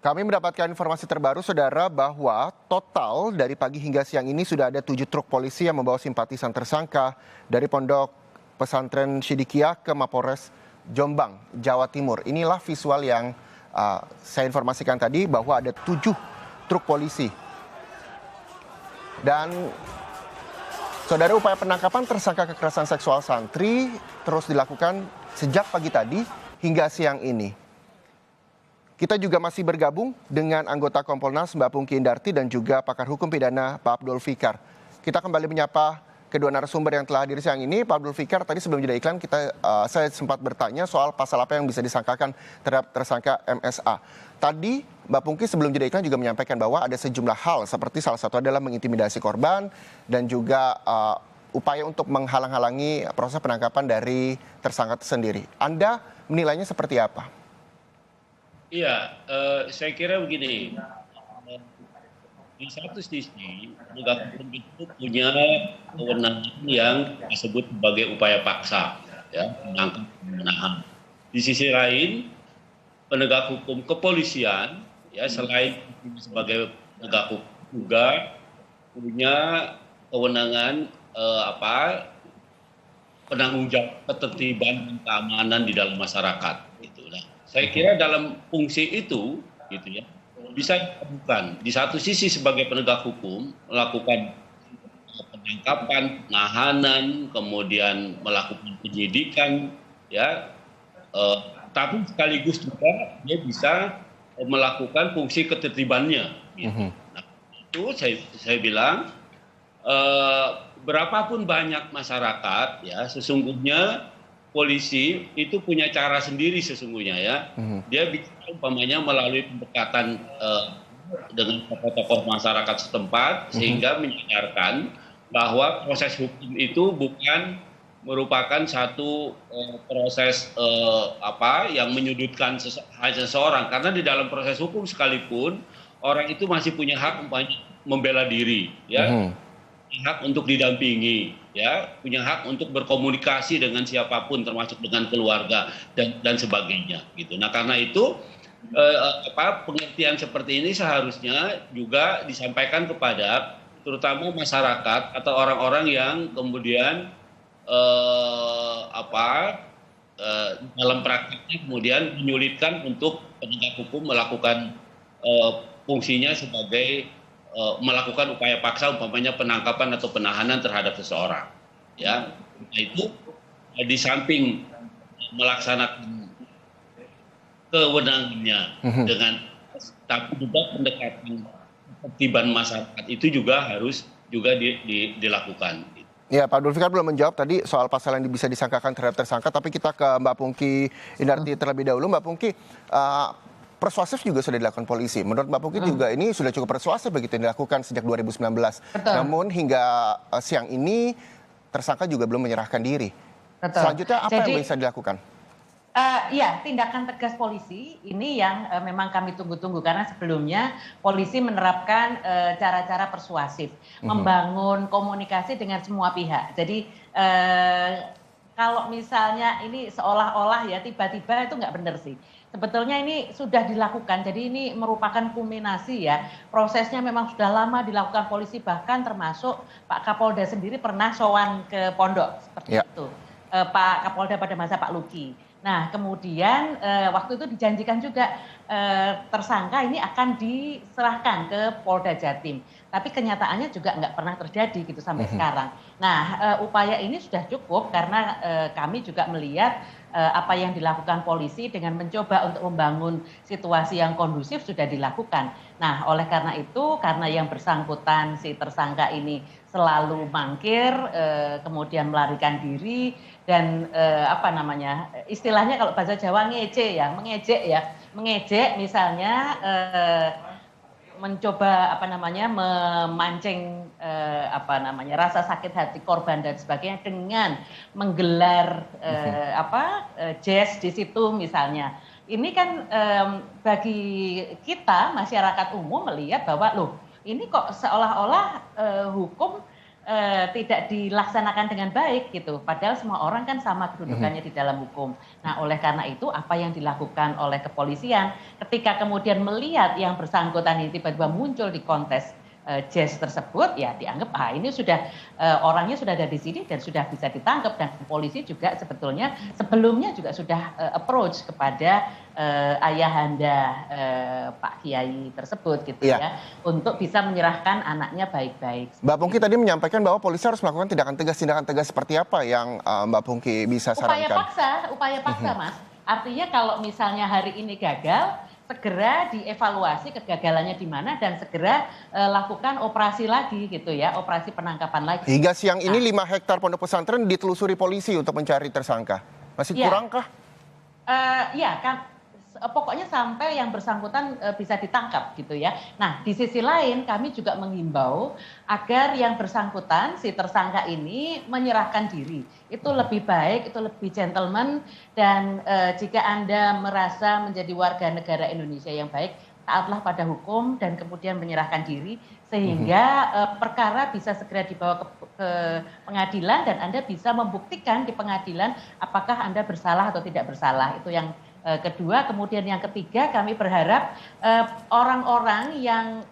Kami mendapatkan informasi terbaru, Saudara, bahwa total dari pagi hingga siang ini sudah ada 7 truk polisi yang membawa simpatisan tersangka dari Pondok Pesantren Sidikiyah ke Mapolres Jombang, Jawa Timur. Inilah visual yang saya informasikan tadi, bahwa ada 7 truk polisi. Dan, Saudara, upaya penangkapan tersangka kekerasan seksual santri terus dilakukan sejak pagi tadi hingga siang ini. Kita juga masih bergabung dengan anggota Kompolnas Mbak Pungki Indarti dan juga pakar hukum pidana Pak Abdul Fikar. Kita kembali menyapa kedua narasumber yang telah hadir siang ini. Pak Abdul Fikar, tadi sebelum jeda iklan saya sempat bertanya soal pasal apa yang bisa disangkakan terhadap tersangka MSA. Tadi Mbak Pungki sebelum jeda iklan juga menyampaikan bahwa ada sejumlah hal, seperti salah satu adalah mengintimidasi korban dan juga upaya untuk menghalang-halangi proses penangkapan dari tersangka sendiri. Anda menilainya seperti apa? Iya, saya kira begini, di satu sisi penegak hukum itu punya kewenangan yang disebut sebagai upaya paksa, ya, menangkap, menahan. Di sisi lain, penegak hukum kepolisian, ya, selain sebagai penegak hukum juga punya kewenangan penanggung jawab ketertiban dan keamanan di dalam masyarakat. Gitu. Nah, saya kira dalam fungsi itu, gitu ya, bisa dilakukan. Di satu sisi sebagai penegak hukum melakukan penangkapan, penahanan, kemudian melakukan penyidikan, ya, tapi sekaligus juga dia bisa melakukan fungsi ketertibannya. Gitu. Nah, itu saya bilang berapapun banyak masyarakat, ya, sesungguhnya polisi itu punya cara sendiri sesungguhnya, ya. Dia bisa umpamanya melalui pendekatan dengan tokoh-tokoh masyarakat setempat sehingga menyadarkan bahwa proses hukum itu bukan merupakan satu proses yang menyudutkan seseorang, karena di dalam proses hukum sekalipun orang itu masih punya hak umpamanya membela diri, ya. Hak untuk didampingi, ya, punya hak untuk berkomunikasi dengan siapapun termasuk dengan keluarga dan sebagainya, gitu. Nah, karena itu pengertian seperti ini seharusnya juga disampaikan kepada terutama masyarakat atau orang-orang yang kemudian dalam praktiknya kemudian menyulitkan untuk penegak hukum melakukan fungsinya sebagai melakukan upaya paksa, umpamanya penangkapan atau penahanan terhadap seseorang, ya. Nah, itu di samping melaksanakan kewenangannya dengan, tapi juga pendekatan ketertiban masyarakat itu juga harus dilakukan. Ya, Pak Abdul Fikar belum menjawab tadi soal pasal yang bisa disangkakan terhadap tersangka, tapi kita ke Mbak Pungki Indarti terlebih dahulu. Mbak Pungki, persuasif juga sudah dilakukan polisi. Menurut Mbak Pungki juga ini sudah cukup persuasif begitu yang dilakukan sejak 2019. Betul. Namun hingga siang ini tersangka juga belum menyerahkan diri. Betul. Selanjutnya apa yang bisa dilakukan? Ya, tindakan tegas polisi ini yang memang kami tunggu-tunggu, karena sebelumnya polisi menerapkan cara-cara persuasif, membangun komunikasi dengan semua pihak. Jadi kalau misalnya ini seolah-olah ya tiba-tiba itu nggak benar sih. Sebetulnya ini sudah dilakukan, jadi ini merupakan kulminasi, ya. Prosesnya memang sudah lama dilakukan polisi, bahkan termasuk Pak Kapolda sendiri pernah sowan ke pondok seperti itu, Pak Kapolda pada masa Pak Luki. Nah, kemudian waktu itu dijanjikan juga tersangka ini akan diserahkan ke Polda Jatim. Tapi kenyataannya juga nggak pernah terjadi gitu sampai sekarang. Nah, upaya ini sudah cukup karena kami juga melihat apa yang dilakukan polisi dengan mencoba untuk membangun situasi yang kondusif sudah dilakukan. Nah, oleh karena itu, karena yang bersangkutan si tersangka ini selalu mangkir, kemudian melarikan diri dan istilahnya kalau bahasa Jawa mengejek misalnya mencoba memancing rasa sakit hati korban dan sebagainya dengan menggelar jazz di situ misalnya. Ini kan bagi kita masyarakat umum melihat bahwa loh, ini kok seolah-olah hukum tidak dilaksanakan dengan baik gitu. Padahal semua orang kan sama kedudukannya di dalam hukum. Nah, oleh karena itu apa yang dilakukan oleh kepolisian ketika kemudian melihat yang bersangkutan ini tiba-tiba muncul di kontes jazz tersebut, ya dianggap ini sudah orangnya sudah ada di sini dan sudah bisa ditangkap, dan polisi juga sebelumnya juga sudah approach kepada ayahanda Pak Kiai tersebut gitu ya, untuk bisa menyerahkan anaknya baik-baik. Mbak Pungki tadi menyampaikan bahwa polisi harus melakukan tindakan tegas seperti apa yang Mbak Pungki bisa sarankan? Upaya paksa Mas. Artinya kalau misalnya hari ini gagal, segera dievaluasi kegagalannya di mana dan segera lakukan operasi lagi gitu ya, operasi penangkapan lagi. Hingga siang ini 5 hektar pondok pesantren ditelusuri polisi untuk mencari tersangka. Masih kurangkah? Ya kan, pokoknya sampai yang bersangkutan bisa ditangkap gitu ya. Nah, di sisi lain kami juga menghimbau agar yang bersangkutan, si tersangka ini menyerahkan diri. Itu lebih baik, itu lebih gentleman, dan jika Anda merasa menjadi warga negara Indonesia yang baik, taatlah pada hukum dan kemudian menyerahkan diri sehingga perkara bisa segera dibawa ke pengadilan dan Anda bisa membuktikan di pengadilan apakah Anda bersalah atau tidak bersalah. Itu yang kedua. Kemudian yang ketiga, kami berharap orang-orang yang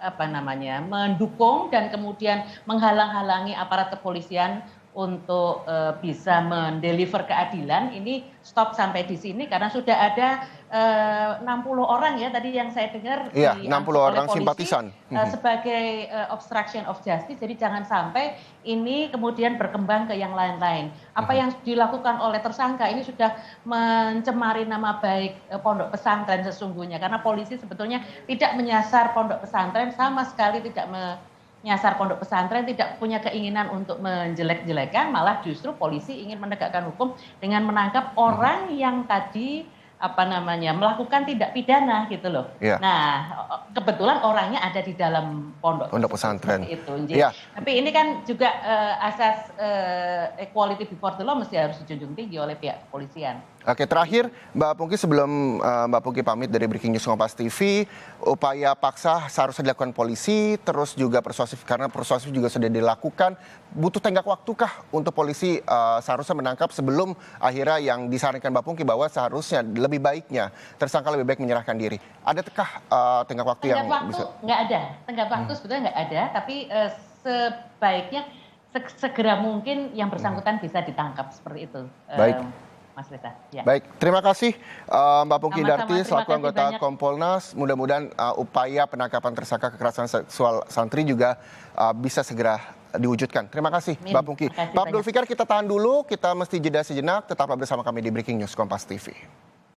mendukung dan kemudian menghalang-halangi aparat kepolisian untuk bisa mendeliver keadilan ini stop sampai di sini, karena sudah ada 60 orang ya tadi yang saya dengar, 60 orang polisi, simpatisan sebagai obstruction of justice. Jadi jangan sampai ini kemudian berkembang ke yang lain-lain. Apa yang dilakukan oleh tersangka ini sudah mencemari nama baik pondok pesantren sesungguhnya, karena polisi sebetulnya tidak menyasar pondok pesantren, sama sekali tidak menyasar pondok pesantren, tidak punya keinginan untuk menjelek-jelekan, malah justru polisi ingin menegakkan hukum dengan menangkap orang yang tadi melakukan tindak pidana gitu loh. Nah, kebetulan orangnya ada di dalam pondok pesantren itu. Tapi ini kan juga asas equality before the law mesti harus dijunjung tinggi oleh pihak kepolisian. Oke, terakhir Mbak Pungki, sebelum Mbak Pungki pamit dari Breaking News Kompas TV, upaya paksa seharusnya dilakukan polisi, terus juga persuasif, karena persuasif juga sudah dilakukan. Butuh tenggat waktukah untuk polisi seharusnya menangkap sebelum akhirnya yang disarankan Mbak Pungki bahwa seharusnya lebih baiknya tersangka lebih baik menyerahkan diri? Adakah tenggat waktu yang bisa? Nggak ada, tenggat waktu sebetulnya nggak ada, tapi sebaiknya segera mungkin yang bersangkutan bisa ditangkap seperti itu. Baik. Mas Reza. Ya. Baik, terima kasih Mbak Pungki Darti selaku anggota banyak. Kompolnas. Mudah-mudahan upaya penangkapan tersangka kekerasan seksual santri juga bisa segera diwujudkan. Terima kasih Mbak Pungki. Pak Abdul Fikar, kita tahan dulu, kita mesti jeda sejenak. Tetaplah bersama kami di Breaking News Kompas TV.